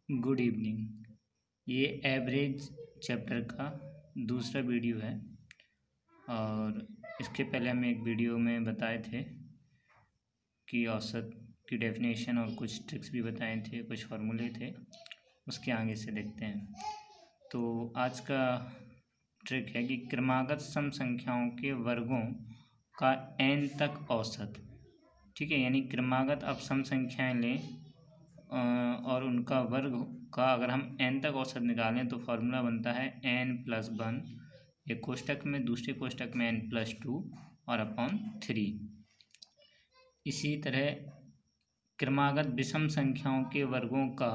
Good evening. ये average chapter का दूसरा वीडियो है और इसके पहले हम एक वीडियो में बताए थे कि औसत की डेफिनेशन और कुछ ट्रिक्स भी बताए थे, कुछ फार्मूले थे। उसके आगे से देखते हैं। तो आज का ट्रिक है कि क्रमागत सम संख्याओं के वर्गों का n तक औसत। ठीक है, यानी क्रमागत आप सम संख्याएं लें और उनका वर्ग का अगर हम n तक औसत निकालें तो फार्मूला बनता है n+1, एक कोष्टक में, दूसरे कोष्टक में n+2 और अपॉन 3। इसी तरह क्रमागत विषम संख्याओं के वर्गों का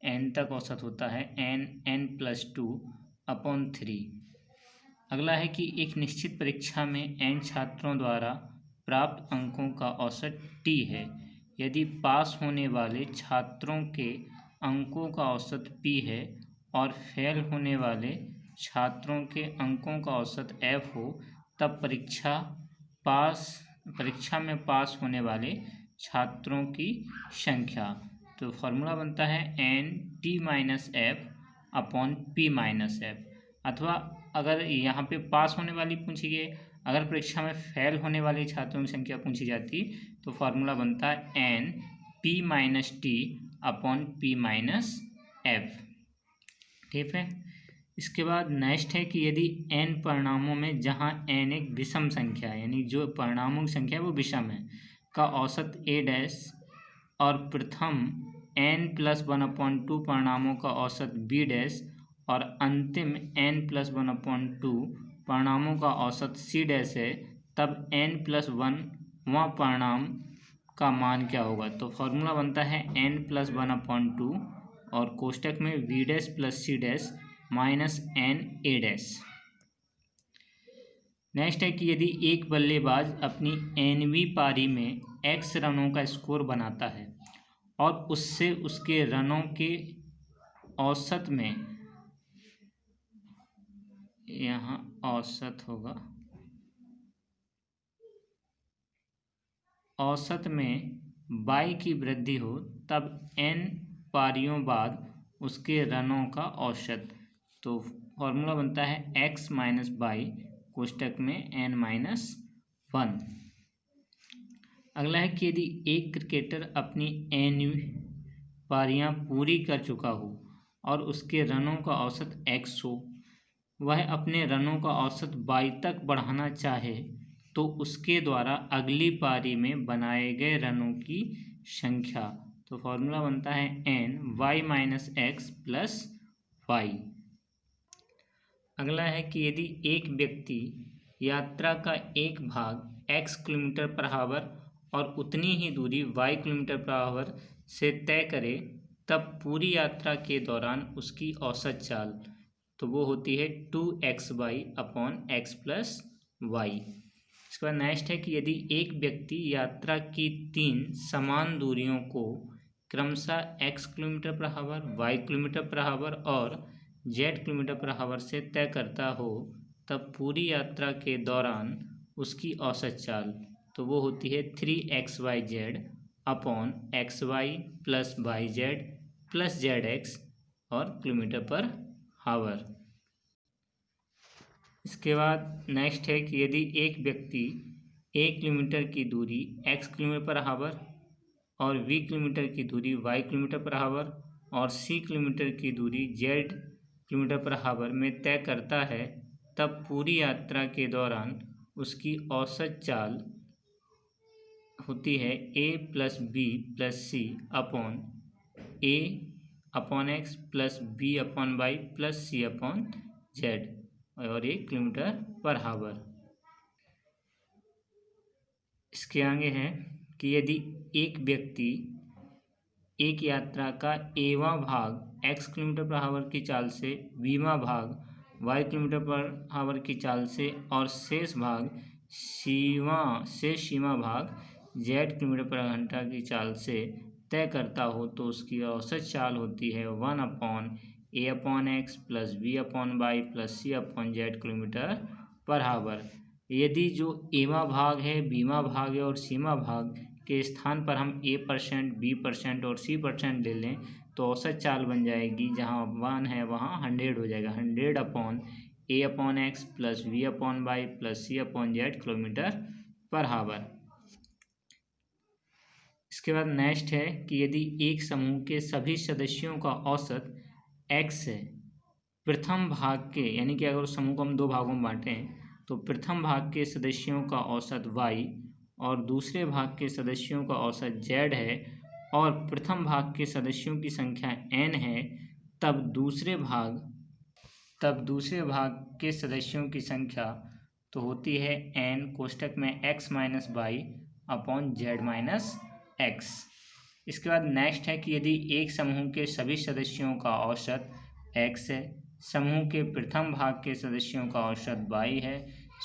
n तक औसत होता है n+2 अपॉन 3। अगला है कि एक निश्चित परीक्षा में n छात्रों द्वारा प्राप्त अंकों का औसत t है। यदि पास होने वाले छात्रों के अंकों का औसत p है और फेल होने वाले छात्रों के अंकों का औसत f हो, तब परीक्षा में पास होने वाले छात्रों की संख्या। तो फॉर्मूला बनता है n(t-f) अपॉन p-f। अथवा अगर यहाँ पे पास होने वाली पूछी गई, अगर परीक्षा में फेल होने वाले छात्रों की संख्या पूछी जाती तो फार्मूला बनता है n(p-t) अपॉन p-f। ठीक है। इसके बाद नेक्स्ट है कि यदि n परिणामों में जहाँ n एक विषम संख्या है, यानी जो परिणामों की संख्या है वो विषम है, का औसत a' और प्रथम n+1/2 परिणामों का औसत b' और अंतिम n+1/2 परिणामों का औसत c' है, तब n+1वां परिणाम का मान क्या होगा। तो फॉर्मूला बनता है n+1/2 और कोष्टक में v' + c' minus n a'। Next है कि यदि एक बल्लेबाज अपनी nवीं पारी में x रनों का स्कोर बनाता है और उससे उसके रनों के औसत में, यहाँ औसत होगा, औसत में y की वृद्धि हो, तब n पारियों बाद उसके रनों का औसत। तो फॉर्मूला बनता है x - y कोष्टक में n-1। अगला है कि यदि एक क्रिकेटर अपनी n पारियां पूरी कर चुका हो और उसके रनों का औसत x हो, वह अपने रनों का औसत y तक बढ़ाना चाहे तो उसके द्वारा अगली पारी में बनाए गए रनों की संख्या। तो फॉर्मूला बनता है n y - x + y। अगला है कि यदि एक व्यक्ति यात्रा का एक भाग x किलोमीटर/आवर और उतनी ही दूरी y किलोमीटर/आवर से तय करे, तब पूरी यात्रा के दौरान उसकी औसत चाल, तो वो होती है 2xy अपॉन x + y। इसके बाद नेक्स्ट है कि यदि एक व्यक्ति यात्रा की 3 समान दूरियों को क्रमशः x किलोमीटर/आवर, y किलोमीटर/आवर और z किलोमीटर/आवर से तय करता हो, तब पूरी यात्रा के दौरान उसकी औसत चाल, तो वो होती है 3xyz upon xy + yz + zx और किलोमीटर/आवर। इसके बाद नेक्स्ट है कि यदि एक व्यक्ति 1 किलोमीटर की दूरी x किलोमीटर/आवर और v किलोमीटर की दूरी y किलोमीटर/आवर और c किलोमीटर की दूरी z किलोमीटर/आवर में तय करता है, तब पूरी यात्रा के दौरान उसकी औसत चाल होती है a + b + c upon a upon x + b upon y + c upon z और 1 किलोमीटर/आवर। इसके आगे है कि यदि एक व्यक्ति एक यात्रा का a वां भाग x किलोमीटर/आवर की चाल से, b वां भाग y किलोमीटर/आवर की चाल से और शेष भाग c वां भाग z किलोमीटर/घंटा की चाल से तय करता हो, तो उसकी औसत चाल होती है 1/a/x + v/y + c/z किलोमीटर/आवर। यदि जो a वां भाग है, b वां भाग है और c वां भाग के स्थान पर हम a%, b% और c% ले लें, तो औसत चाल बन जाएगी, जहाँ 1 है वहाँ 100 हो जाएगा, 100 upon a upon X plus v upon Y plus c upon Z kilometre per hour. इसके बाद नेक्स्ट है कि यदि एक समूह के सभी सदस्यों का औसत x है, प्रथम भाग के, यानी कि अगर उस समूह को हम 2 भागों में बांटें तो प्रथम भाग के सदस्यों का औसत y और दूसरे भाग के सदस्यों का औसत z है, और प्रथम भाग के सदस्यों की संख्या n है, तब दूसरे भाग के सदस्यों की संख्या तो होती है n कोष्टक में x minus Y upon Z minus X. इसके बाद नेक्स्ट है कि यदि एक समूह के सभी सदस्यों का औसत x है, समूह के प्रथम भाग के सदस्यों का औसत y है,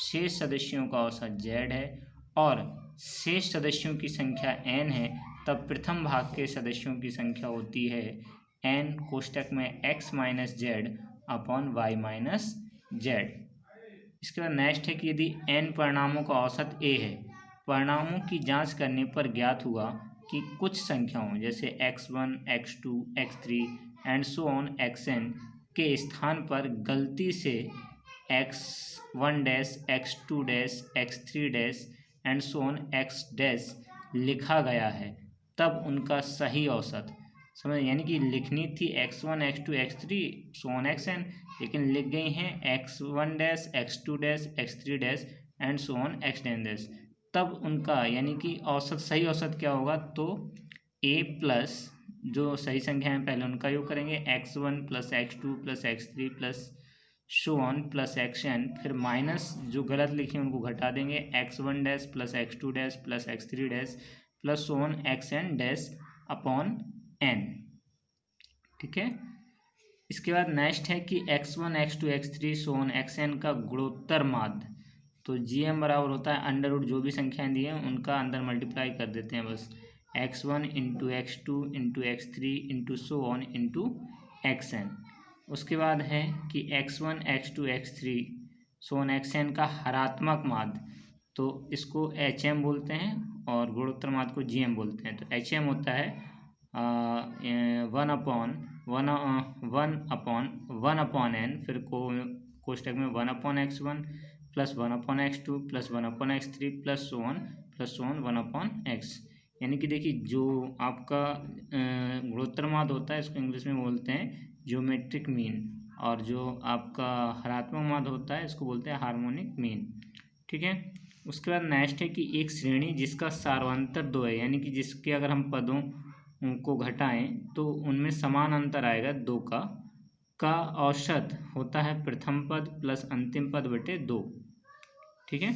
शेष सदस्यों का औसत z है और शेष सदस्यों की संख्या n है, तब प्रथम भाग के सदस्यों की संख्या होती है n कोष्टक में x minus Z upon Y minus Z. इसके बाद नेक्स्ट है कि यदि n परिणामों का औसत a है, परिणामों की जांच करने पर ज्ञात हुआ कि कुछ संख्याओं जैसे x1, x2, x3 and so on xn के स्थान पर गलती से x1 dash, x2 dash, x3 dash and so on x dash लिखा गया है, तब उनका सही औसत, समझ, यानी कि लिखनी थी x1, x2, x3 so on xn, लेकिन लिख गई हैं x1 dash, x2 dash, x3 dash and so on xn dash, तब उनका यानी कि औसत, सही औसत क्या होगा, तो a प्लस जो सही संख्या है पहले उनका योग करेंगे, x1 plus x2 plus x3 plus so on plus xn, फिर माइनस जो गलत लिखे उनको घटा देंगे, x1 dash plus x2 dash plus x3 dash plus so on xn dash upon n। ठीक है। इसके बाद नेक्स्ट है कि x1, x2, x3 so on xn का गुणोत्तर माध्य, तो gm बराबर होता है अंडर रूट जो भी संख्याएं दी हैं उनका अंदर मल्टीप्लाई कर देते हैं बस, x1 into x2 into x3 into so on into xn। उसके बाद है कि x1, x2, x3 so on xn का हरात्मक माध्य, तो इसको hm बोलते हैं और गुणोत्तर माध्य को gm बोलते हैं। तो hm होता है 1 अपॉन n, फिर कोष्टक में 1 upon x1 plus 1 upon x2 plus 1 upon x3 plus so on 1 upon x। यानी कि देखिए जो आपका गुणोत्तर माध्य होता है इसको इंग्लिश में बोलते हैं ज्योमेट्रिक मीन, और जो आपका हरात्मक माध्य होता है इसको बोलते हैं हार्मोनिक मीन। ठीक है। उसके बाद नेक्स्ट है कि एक श्रेणी जिसका सार्वंतर 2 है, यानी कि जिसके अगर हम पदों को घटाएं तो उनमें समान अंतर आएगा 2 का औसत होता है प्रथम पद प्लस अंतिम पद बटे 2। ठीक है।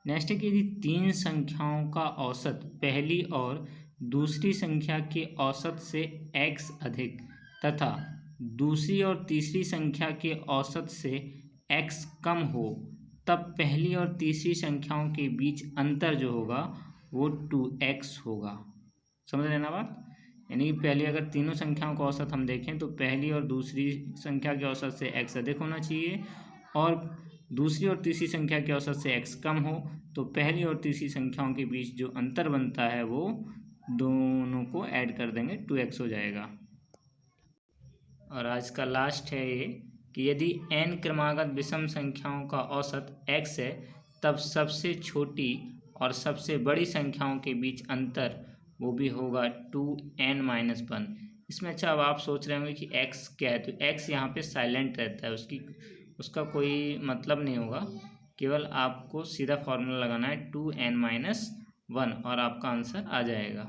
नेक्स्ट है कि यदि 3 संख्याओं का औसत पहली और दूसरी संख्या के औसत से x अधिक तथा दूसरी और तीसरी संख्या के औसत से x कम हो, तब पहली और तीसरी संख्याओं के बीच अंतर जो होगा वो 2x होगा। समझ रहे ना बात, यानी कि पहली अगर तीनों संख्याओं का औसत हम देखें तो पहली और दूसरी संख्या के औसत से x अधिक होना चाहिए, और दूसरी और तीसरी संख्या के औसत से x कम हो, तो पहली और तीसरी संख्याओं के बीच जो अंतर बनता है वो दोनों को ऐड कर देंगे, 2x हो जाएगा। और आज का लास्ट है ये कि यदि n क्रमागत विषम संख्याओं का औसत x है, तब सबसे छोटी और सबसे बड़ी संख्याओं के बीच अंतर वो भी होगा 2n-1। इसमें अच्छा अब आप सोच रहे होंगे कि x क्या है, तो x यहाँ पे साइलेंट रहता है, उसका कोई मतलब नहीं होगा, केवल आपको सीधा फॉर्मूला लगाना है 2n-1 और आपका आंसर आ जाएगा।